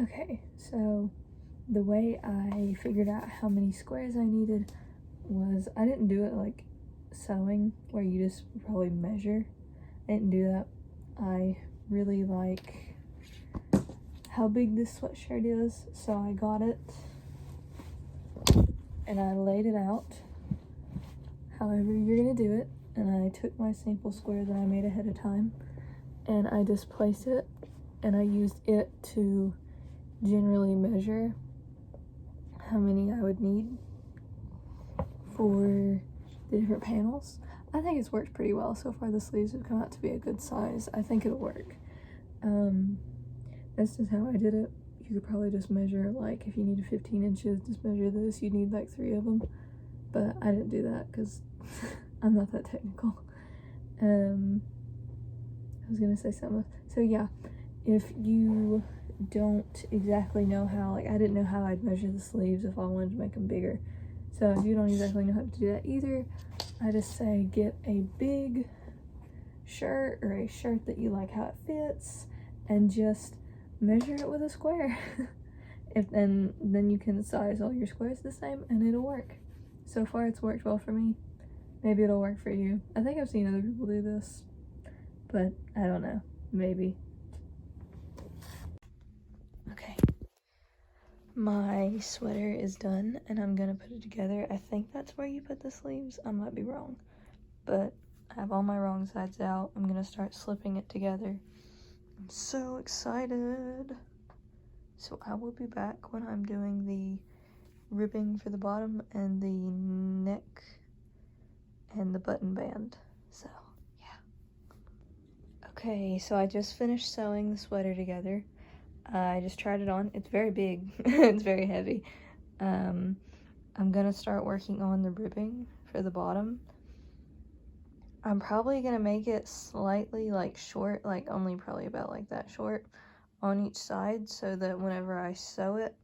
Okay, so the way I figured out how many squares I needed was, I didn't do it like sewing where you just probably measure. I didn't do that. I really like how big this sweatshirt is, so I got it and I laid it out however you're gonna do it, and I took my sample square that I made ahead of time and I just placed it, and I used it to generally measure how many I would need for the different panels. I think it's worked pretty well so far. The sleeves have come out to be a good size. I think it'll work. That's just how I did it. You could probably just measure, like, if you needed 15 inches, just measure this. You need like 3 of them, but I didn't do that because I'm not that technical. I was gonna say something. So yeah, if you don't exactly know how, like, I didn't know how I'd measure the sleeves if I wanted to make them bigger. So if you don't exactly know how to do that either, I just say get a big shirt or a shirt that you like how it fits and just measure it with a square. Then you can size all your squares the same and it'll work. So far it's worked well for me. Maybe it'll work for you. I think I've seen other people do this, but I don't know, maybe. Okay, my sweater is done and I'm gonna put it together. I think that's where you put the sleeves. I might be wrong, but I have all my wrong sides out. I'm gonna start slipping it together. I'm so excited. So I will be back when I'm doing the ribbing for the bottom and the neck and the button band. So yeah. Okay, so I just finished sewing the sweater together. I just tried it on. It's very big. It's very heavy. I'm gonna start working on the ribbing for the bottom. I'm probably gonna make it slightly like short, like only probably about like that short on each side, so that whenever I sew it,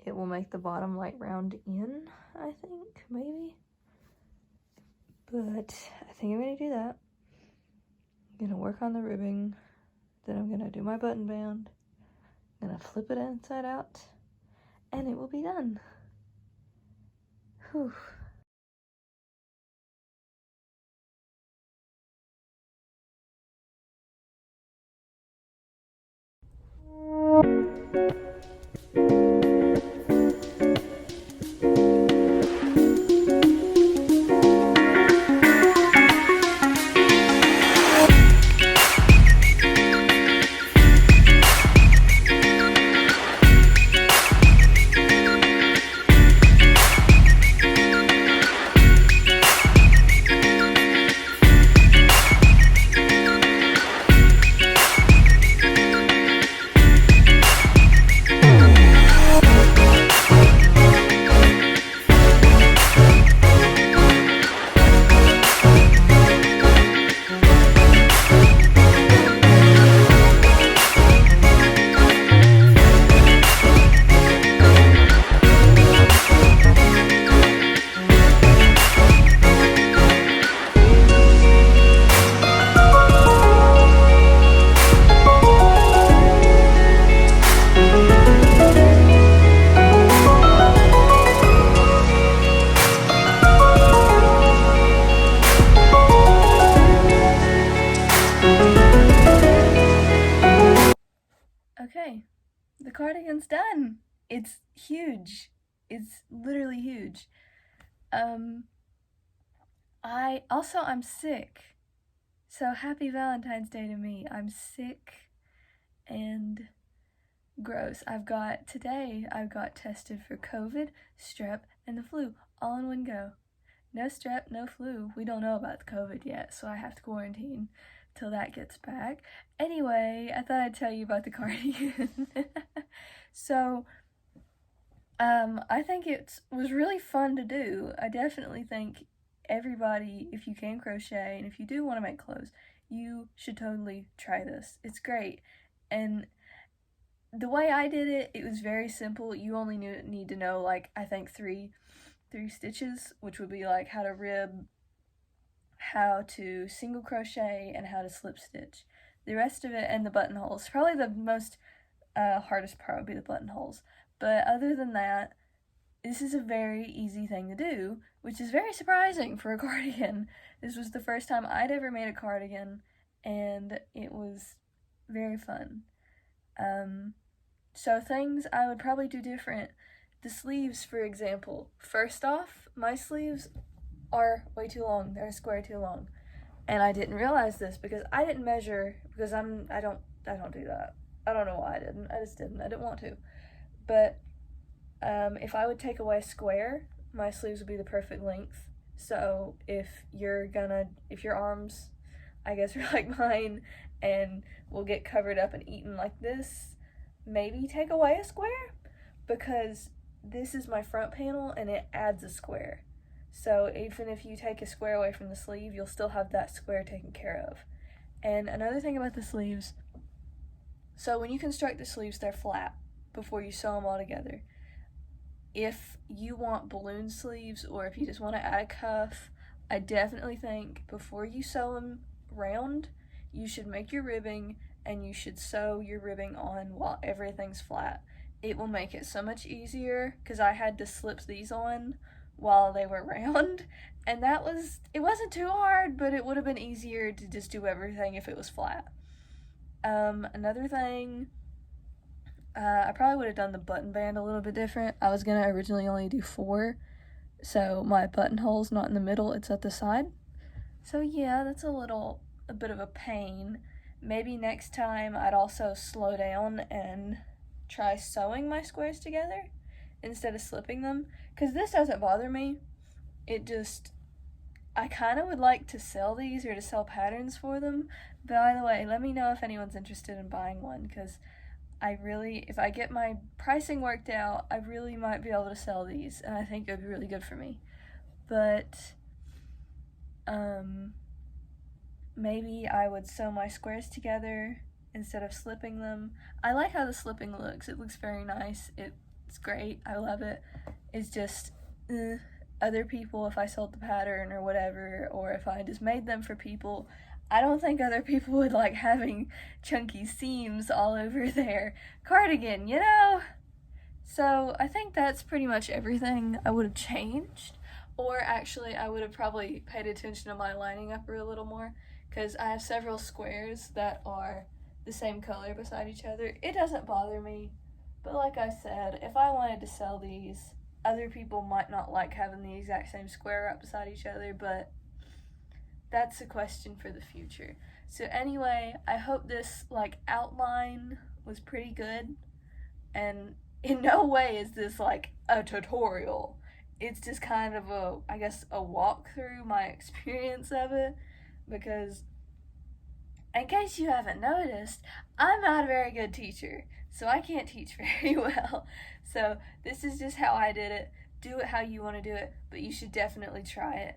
it will make the bottom like round in, I think, maybe. But I think I'm gonna do that. I'm gonna work on the ribbing, then I'm gonna do my button band, gonna flip it inside out, and it will be done. Whew. Okay, the cardigan's done. It's huge. It's literally huge. I'm sick. So happy Valentine's Day to me. I'm sick and gross. Today I've got tested for COVID, strep, and the flu all in one go. No strep, no flu. We don't know about the COVID yet, so I have to quarantine till that gets back. Anyway, I thought I'd tell you about the cardigan. So, I think it was really fun to do. I definitely think everybody, if you can crochet and if you do want to make clothes, you should totally try this. It's great. And the way I did it, it was very simple. You only need to know, like, I think three stitches, which would be like how to rib, how to single crochet, and how to slip stitch. The rest of it, and the buttonholes, probably the most Hardest part would be the buttonholes. But other than that, this is a very easy thing to do, which is very surprising for a cardigan. This was the first time I'd ever made a cardigan, and it was very fun. So things I would probably do different. The sleeves, for example. First off, my sleeves are way too long. They're a square too long. And I didn't realize this because I didn't measure, because I don't do that. I don't know why I didn't. I just didn't. I didn't want to. But if I would take away a square, my sleeves would be the perfect length. So if your arms, I guess, are like mine and will get covered up and eaten like this, maybe take away a square, because this is my front panel and it adds a square. So even if you take a square away from the sleeve, you'll still have that square taken care of. And another thing about the sleeves, so when you construct the sleeves, they're flat before you sew them all together. If you want balloon sleeves, or if you just want to add a cuff, I definitely think before you sew them round, you should make your ribbing and you should sew your ribbing on while everything's flat. It will make it so much easier, because I had to slip these on while they were round, and it wasn't too hard, but it would have been easier to just do everything if it was flat. Another thing, I probably would have done the button band a little bit different. I was gonna originally only do 4, so my buttonhole's not in the middle, it's at the side. So yeah, that's a bit of a pain. Maybe next time I'd also slow down and try sewing my squares together instead of slipping them, because this doesn't bother me. I kind of would like to sell these or to sell patterns for them. By the way, let me know if anyone's interested in buying one, because if I get my pricing worked out, I really might be able to sell these, and I think it would be really good for me. But maybe I would sew my squares together instead of slipping them. I like how the slipping looks. It looks very nice. It's great. I love it. It's just other people, if I sold the pattern or whatever, or if I just made them for people, I don't think other people would like having chunky seams all over their cardigan, you know? So I think that's pretty much everything I would have changed. Or actually, I would have probably paid attention to my lining up a little more, because I have several squares that are the same color beside each other. It doesn't bother me, but like I said, if I wanted to sell these, other people might not like having the exact same square up beside each other, but that's a question for the future. So anyway, I hope this outline was pretty good, and in no way is this like a tutorial. It's just kind of a walk through my experience of it, because in case you haven't noticed, I'm not a very good teacher, so I can't teach very well. So this is just how I did it. Do it how you want to do it, but you should definitely try it.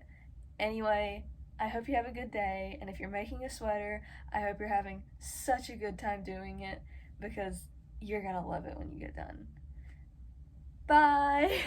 Anyway, I hope you have a good day, and if you're making a sweater, I hope you're having such a good time doing it, because you're gonna love it when you get done. Bye!